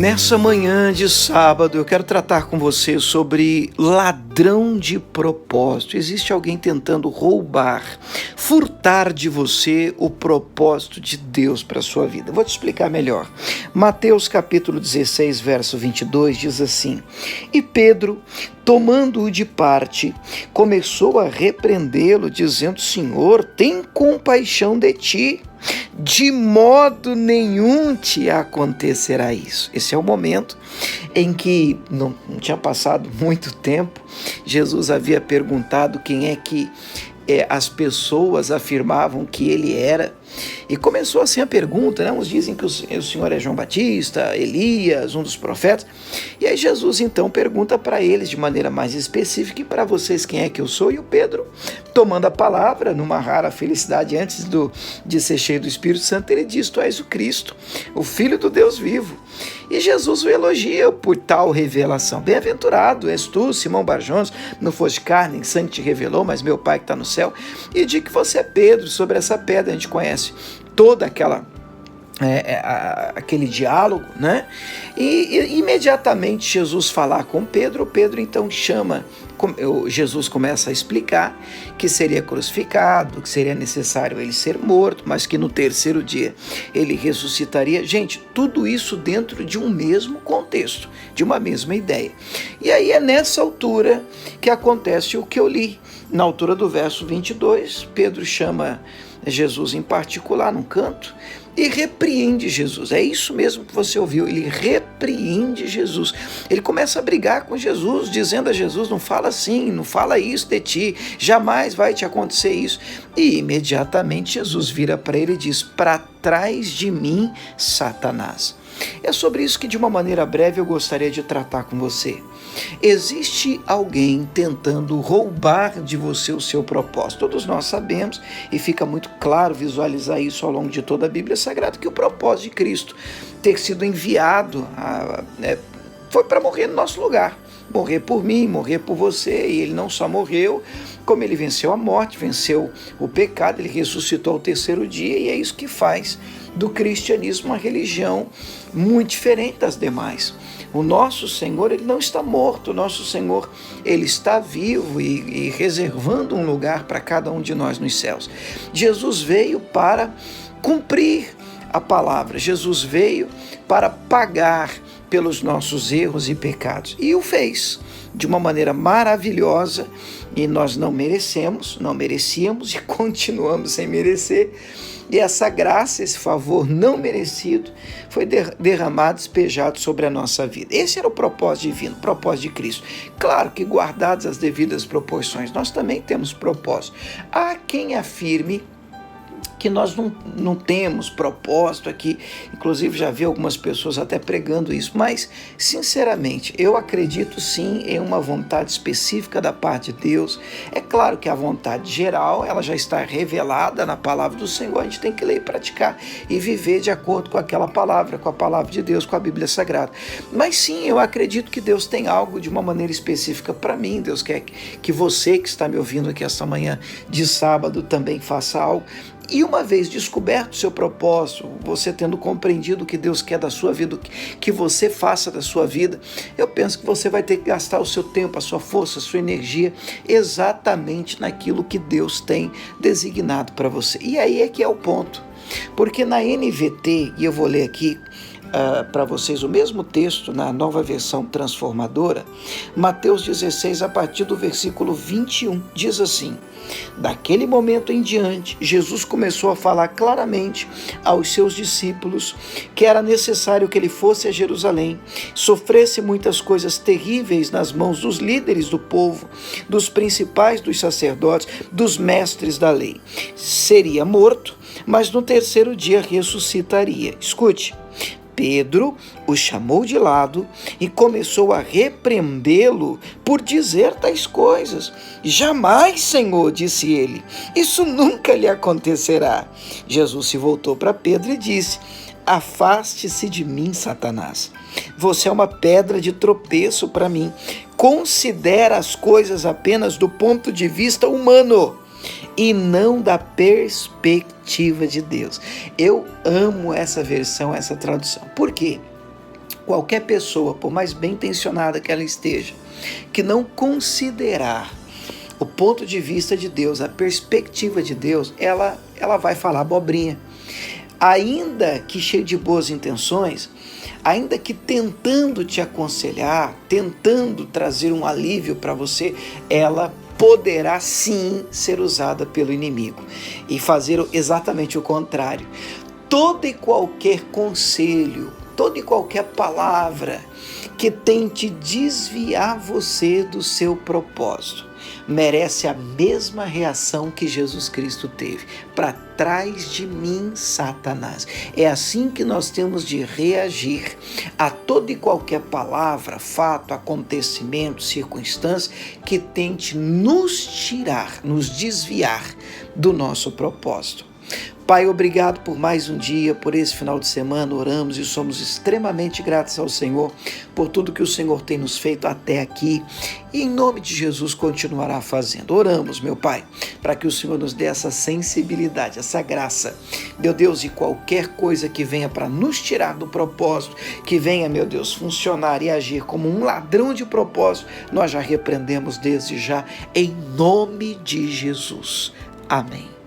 Nessa manhã de sábado, eu quero tratar com você sobre ladrão de propósito. Existe alguém tentando roubar, furtar de você o propósito de Deus para a sua vida. Vou te explicar melhor. Mateus capítulo 16, verso 22 diz assim: E Pedro, tomando-o de parte, começou a repreendê-lo, dizendo: Senhor, tem compaixão de ti. De modo nenhum te acontecerá isso. Esse é o momento em que não tinha passado muito tempo. Jesus havia perguntado quem é que as pessoas afirmavam que ele era. E começou assim a pergunta, né? Uns dizem que o Senhor é João Batista, Elias, um dos profetas. E aí Jesus então pergunta para eles de maneira mais específica: e para vocês quem é que eu sou? E o Pedro, tomando a palavra, numa rara felicidade antes de ser cheio do Espírito Santo, ele diz: Tu és o Cristo, o Filho do Deus vivo. E Jesus o elogia por tal revelação. Bem-aventurado és tu, Simão Barjonas, não foste carne nem sangue te revelou, mas meu Pai que está no céu. E diz que você é Pedro, sobre essa pedra a gente conhece toda aquele diálogo, né? E imediatamente Jesus falar com Pedro então chama, Jesus começa a explicar que seria crucificado, que seria necessário ele ser morto, mas que no terceiro dia ele ressuscitaria. Gente, tudo isso dentro de um mesmo contexto, de uma mesma ideia. E aí é nessa altura que acontece o que eu li. Na altura do verso 22, Pedro chama Jesus em particular num canto e repreende Jesus. É isso mesmo que você ouviu, ele repreende Jesus. Ele começa a brigar com Jesus, dizendo a Jesus: não fala assim, não fala isso de ti, jamais vai te acontecer isso. E imediatamente Jesus vira para ele e diz: para trás de mim, Satanás. É sobre isso que de uma maneira breve eu gostaria de tratar com você. Existe alguém tentando roubar de você o seu propósito. Todos nós sabemos, e fica muito claro visualizar isso ao longo de toda a Bíblia Sagrada, que o propósito de Cristo ter sido enviado foi para morrer no nosso lugar. Morrer por mim, morrer por você. E ele não só morreu, como ele venceu a morte, venceu o pecado, ele ressuscitou ao terceiro dia, e é isso que faz do cristianismo uma religião muito diferente das demais. O nosso Senhor, ele não está morto, o nosso Senhor, ele está vivo e reservando um lugar para cada um de nós nos céus. Jesus veio para cumprir a palavra, Jesus veio para pagar pelos nossos erros e pecados, e o fez de uma maneira maravilhosa, e nós não merecíamos e continuamos sem merecer. E essa graça, esse favor não merecido foi derramado, despejado sobre a nossa vida. Esse era o propósito divino, o propósito de Cristo. Claro que guardadas as devidas proporções, nós também temos propósito. Há quem afirme que nós não temos propósito aqui, inclusive já vi algumas pessoas até pregando isso, mas sinceramente eu acredito sim em uma vontade específica da parte de Deus. É claro que a vontade geral ela já está revelada na palavra do Senhor, a gente tem que ler e praticar e viver de acordo com aquela palavra, com a palavra de Deus, com a Bíblia Sagrada. Mas sim, eu acredito que Deus tem algo de uma maneira específica para mim. Deus quer que você que está me ouvindo aqui esta manhã de sábado também faça algo. E uma vez descoberto o seu propósito, você tendo compreendido o que Deus quer da sua vida, que você faça da sua vida, eu penso que você vai ter que gastar o seu tempo, a sua força, a sua energia exatamente naquilo que Deus tem designado para você. E aí é que é o ponto, porque na NVT, e eu vou ler aqui para vocês o mesmo texto na nova versão transformadora, Mateus 16, a partir do versículo 21, diz assim: Daquele momento em diante, Jesus começou a falar claramente aos seus discípulos que era necessário que ele fosse a Jerusalém, sofresse muitas coisas terríveis nas mãos dos líderes do povo, dos principais dos sacerdotes, dos mestres da lei. Seria morto, mas no terceiro dia ressuscitaria. Escute. Pedro o chamou de lado e começou a repreendê-lo por dizer tais coisas. Jamais, Senhor, disse ele, isso nunca lhe acontecerá. Jesus se voltou para Pedro e disse: afaste-se de mim, Satanás. Você é uma pedra de tropeço para mim. Considera as coisas apenas do ponto de vista humano e não da perspectiva de Deus. Eu amo essa versão, essa tradução. Por quê? Qualquer pessoa, por mais bem intencionada que ela esteja, que não considerar o ponto de vista de Deus, a perspectiva de Deus, ela vai falar abobrinha. Ainda que cheio de boas intenções, ainda que tentando te aconselhar, tentando trazer um alívio para você, ela poderá sim ser usada pelo inimigo e fazer exatamente o contrário. Todo e qualquer conselho, toda e qualquer palavra que tente desviar você do seu propósito merece a mesma reação que Jesus Cristo teve. Para trás de mim, Satanás. É assim que nós temos de reagir a toda e qualquer palavra, fato, acontecimento, circunstância que tente nos tirar, nos desviar do nosso propósito. Pai, obrigado por mais um dia, por esse final de semana. Oramos e somos extremamente gratos ao Senhor por tudo que o Senhor tem nos feito até aqui e em nome de Jesus continuará fazendo. Oramos, meu Pai, para que o Senhor nos dê essa sensibilidade, essa graça, meu Deus, e qualquer coisa que venha para nos tirar do propósito, que venha, meu Deus, funcionar e agir como um ladrão de propósito, nós já repreendemos desde já, em nome de Jesus. Amém.